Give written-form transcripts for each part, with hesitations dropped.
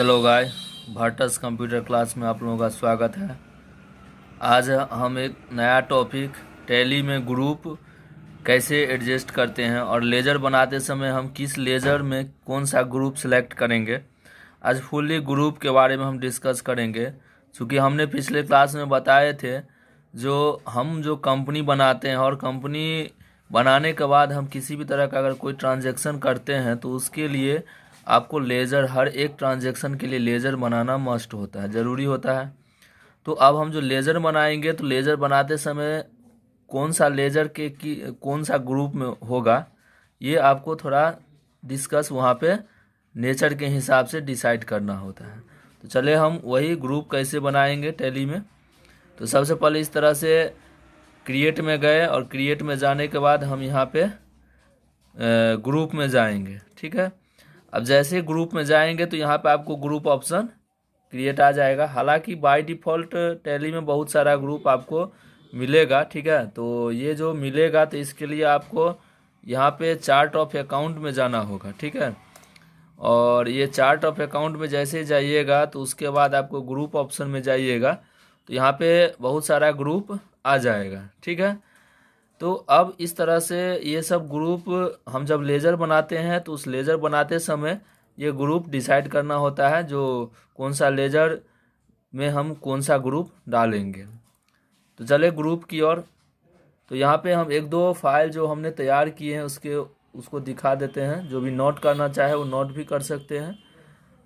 Hello गाय, भट्टस computer class में आप लोगों का स्वागत है। आज हम एक नया टॉपिक टैली में ग्रुप कैसे एडजस्ट करते हैं और लेज़र बनाते समय हम किस लेज़र में कौन सा ग्रुप सेलेक्ट करेंगे। आज फुल्ली ग्रुप के बारे में हम डिस्कस करेंगे, क्योंकि हमने पिछले क्लास में बताए थे जो कंपनी बनाते हैं और कंपनी बनाने के बाद हम किसी भी तरह का अगर कोई ट्रांजैक्शन करते हैं तो उसके लिए आपको लेज़र, हर एक ट्रांजैक्शन के लिए लेज़र बनाना मस्ट होता है, ज़रूरी होता है। तो अब हम जो लेज़र बनाएंगे तो लेज़र बनाते समय कौन सा लेज़र कौन सा ग्रुप में होगा, ये आपको थोड़ा डिस्कस वहाँ पे नेचर के हिसाब से डिसाइड करना होता है। तो चले हम वही ग्रुप कैसे बनाएंगे टैली में। तो सबसे पहले इस तरह से क्रिएट में गए और क्रिएट में जाने के बाद हम यहाँ पे ग्रुप में जाएंगे। ठीक है, अब जैसे ग्रुप में जाएंगे तो यहाँ पे आपको ग्रुप ऑप्शन क्रिएट आ जाएगा। हालांकि बाय डिफ़ॉल्ट टैली में बहुत सारा ग्रुप आपको मिलेगा। ठीक है, तो ये जो मिलेगा तो इसके लिए आपको यहाँ पे चार्ट ऑफ अकाउंट में जाना होगा। ठीक है, और ये चार्ट ऑफ अकाउंट में जैसे जाइएगा तो उसके बाद आपको ग्रुप ऑप्शन में जाइएगा तो यहाँ पे बहुत सारा ग्रुप आ जाएगा। ठीक है, तो अब इस तरह से ये सब ग्रुप हम जब लेज़र बनाते हैं तो उस लेज़र बनाते समय ये ग्रुप डिसाइड करना होता है, जो कौन सा लेज़र में हम कौन सा ग्रुप डालेंगे। तो चले ग्रुप की ओर। तो यहाँ पे हम एक दो फाइल जो हमने तैयार किए हैं उसको दिखा देते हैं। जो भी नोट करना चाहे वो नोट भी कर सकते हैं।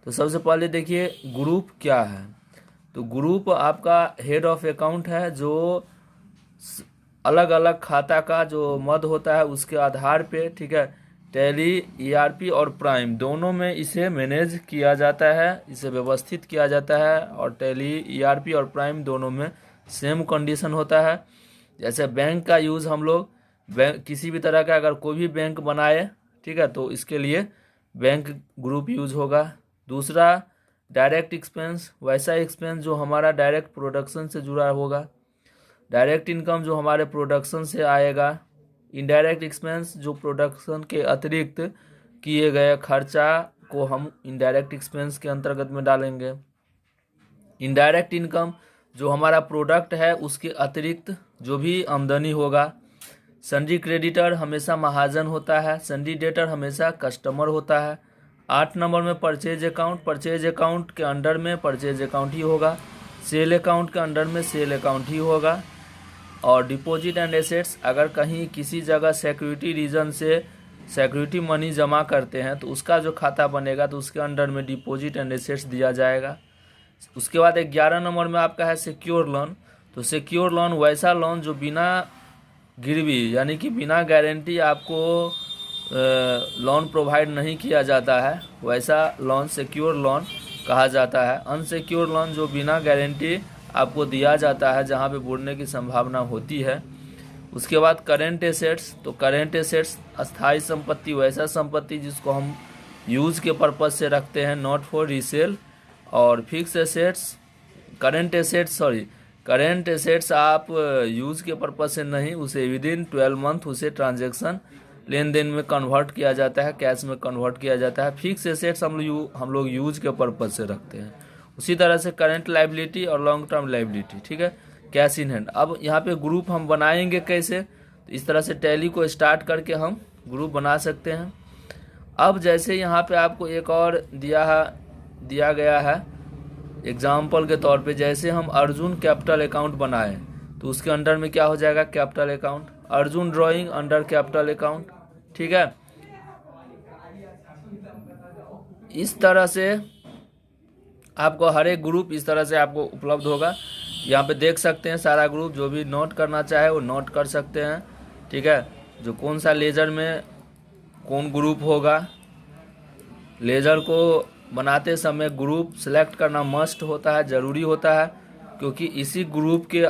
तो सबसे पहले देखिए ग्रुप क्या है। तो ग्रुप आपका हेड ऑफ अकाउंट है, जो अलग अलग खाता का जो मद होता है उसके आधार पे, ठीक है, टैली, ईआरपी और प्राइम दोनों में इसे मैनेज किया जाता है, इसे व्यवस्थित किया जाता है। और टैली, ईआरपी और प्राइम दोनों में सेम कंडीशन होता है। जैसे बैंक का यूज़ हम लोग किसी भी तरह का अगर कोई भी बैंक बनाए, ठीक है, तो इसके लिए बैंक ग्रुप यूज़ होगा। दूसरा डायरेक्ट एक्सपेंस, वैसा एक्सपेंस जो हमारा डायरेक्ट प्रोडक्शन से जुड़ा होगा। डायरेक्ट इनकम जो हमारे प्रोडक्शन से आएगा। इनडायरेक्ट एक्सपेंस जो प्रोडक्शन के अतिरिक्त किए गए खर्चा को हम इनडायरेक्ट एक्सपेंस के अंतर्गत में डालेंगे। इनडायरेक्ट इनकम जो हमारा प्रोडक्ट है उसके अतिरिक्त जो भी आमदनी होगा। सन्डी क्रेडिटर हमेशा महाजन होता है, सन्डी डेटर हमेशा कस्टमर होता है। 8 नंबर में परचेज अकाउंट, परचेज अकाउंट के अंडर में परचेज अकाउंट ही होगा। सेल अकाउंट के अंडर में सेल अकाउंट ही होगा। और डिपॉजिट एंड एसेट्स, अगर कहीं किसी जगह सिक्योरिटी रीजन से सिक्योरिटी मनी जमा करते हैं तो उसका जो खाता बनेगा तो उसके अंडर में डिपॉजिट एंड एसेट्स दिया जाएगा। उसके बाद 11 नंबर में आपका है सिक्योर लोन। तो सिक्योर लोन वैसा लोन जो बिना गिरवी यानी कि बिना गारंटी आपको लोन प्रोवाइड नहीं किया जाता है, वैसा लोन सिक्योर लोन कहा जाता है। अनसिक्योर लोन जो बिना गारंटी आपको दिया जाता है, जहां पे बुड़ने की संभावना होती है। उसके बाद करेंट एसेट्स, तो करेंट एसेट्स अस्थायी संपत्ति, वैसा संपत्ति जिसको हम यूज़ के पर्पज़ से रखते हैं, नॉट फॉर रीसेल। और फिक्स एसेट्स, करेंट एसेट्स आप यूज़ के पर्पज़ से नहीं, उसे विदिन 12 मंथ उसे ट्रांजैक्शन लेन देन में कन्वर्ट किया जाता है, कैश में कन्वर्ट किया जाता है। फिक्स एसेट्स हम लोग यूज़ के पर्पज़ से रखते हैं। उसी तरह से करंट लाइबिलिटी और लॉन्ग टर्म लाइबिलिटी, ठीक है, कैश इन हैंड। अब यहाँ पे ग्रुप हम बनाएंगे कैसे, तो इस तरह से टैली को स्टार्ट करके हम ग्रुप बना सकते हैं। अब जैसे यहाँ पे आपको एक और दिया गया है एग्जाम्पल के तौर पे, जैसे हम अर्जुन कैपिटल अकाउंट बनाए तो उसके अंडर में क्या हो जाएगा, capital account. Arjun drawing under capital account, ठीक है। इस तरह से आपको हर एक ग्रुप इस तरह से आपको उपलब्ध होगा। यहाँ पे देख सकते हैं सारा ग्रुप, जो भी नोट करना चाहे वो नोट कर सकते हैं, ठीक है। जो कौन सा लेज़र में कौन ग्रुप होगा, लेज़र को बनाते समय ग्रुप सेलेक्ट करना मस्ट होता है, ज़रूरी होता है, क्योंकि इसी ग्रुप के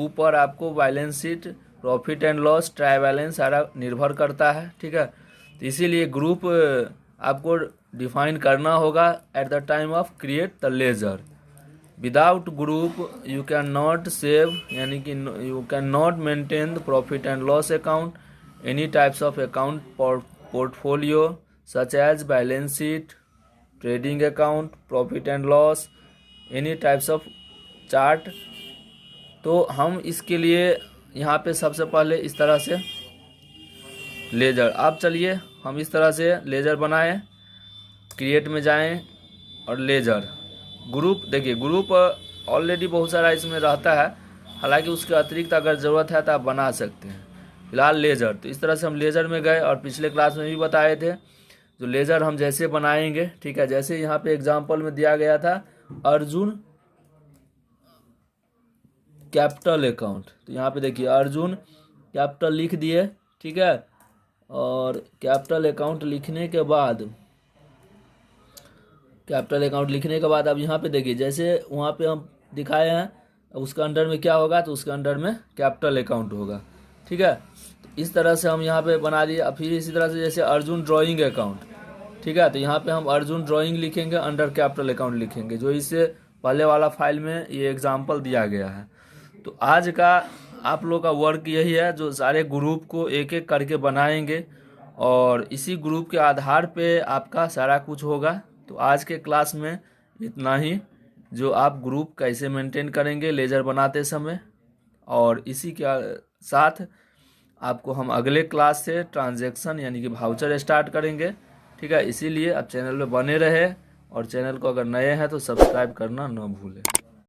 ऊपर आपको balance sheet, profit and loss, try balance सारा निर्भर करता है, ठीक है। तो इसीलिए ग्रुप आपको डिफाइन करना होगा at the time of create the ledger. Without group you can not save, यानी कि you can not maintain the profit and loss account, any types of account portfolio such as balance sheet, trading account, profit and loss, any types of chart. तो हम इसके लिए यहाँ पे सबसे पहले इस तरह से लेजर, अब चलिए हम इस तरह से लेजर बनाएं। क्रिएट में जाएं और लेजर ग्रुप, देखिए ग्रुप ऑलरेडी बहुत सारा इसमें रहता है, हालांकि उसके अतिरिक्त अगर ज़रूरत है तो आप बना सकते हैं। फिलहाल लेजर, तो इस तरह से हम लेजर में गए और पिछले क्लास में भी बताए थे जो लेजर हम जैसे बनाएंगे, ठीक है। जैसे यहाँ पे एग्जांपल में दिया गया था अर्जुन कैपिटल अकाउंट, तो यहाँ पे देखिए अर्जुन कैपिटल लिख दिए, ठीक है। और कैपिटल अकाउंट लिखने के बाद अब यहाँ पे देखिए जैसे वहाँ पे हम दिखाए हैं, अब उसका अंडर में क्या होगा, तो उसके अंडर में कैपिटल अकाउंट होगा, ठीक है। तो इस तरह से हम यहाँ पे बना दिए। फिर इसी तरह से जैसे अर्जुन ड्राइंग अकाउंट, ठीक है, तो यहाँ पे हम अर्जुन ड्राइंग लिखेंगे, अंडर कैपिटल अकाउंट लिखेंगे, जो इससे पहले वाला फाइल में ये एग्जाम्पल दिया गया है। तो आज का आप लोग का वर्क यही है, जो सारे ग्रुप को एक एक करके बनाएंगे और इसी ग्रुप के आधार पे आपका सारा कुछ होगा। तो आज के क्लास में इतना ही, जो आप ग्रुप कैसे मेंटेन करेंगे लेजर बनाते समय, और इसी के साथ आपको हम अगले क्लास से ट्रांजैक्शन यानी कि वाउचर स्टार्ट करेंगे, ठीक है। इसीलिए आप चैनल पे बने रहे और चैनल को अगर नए हैं तो सब्सक्राइब करना ना भूलें।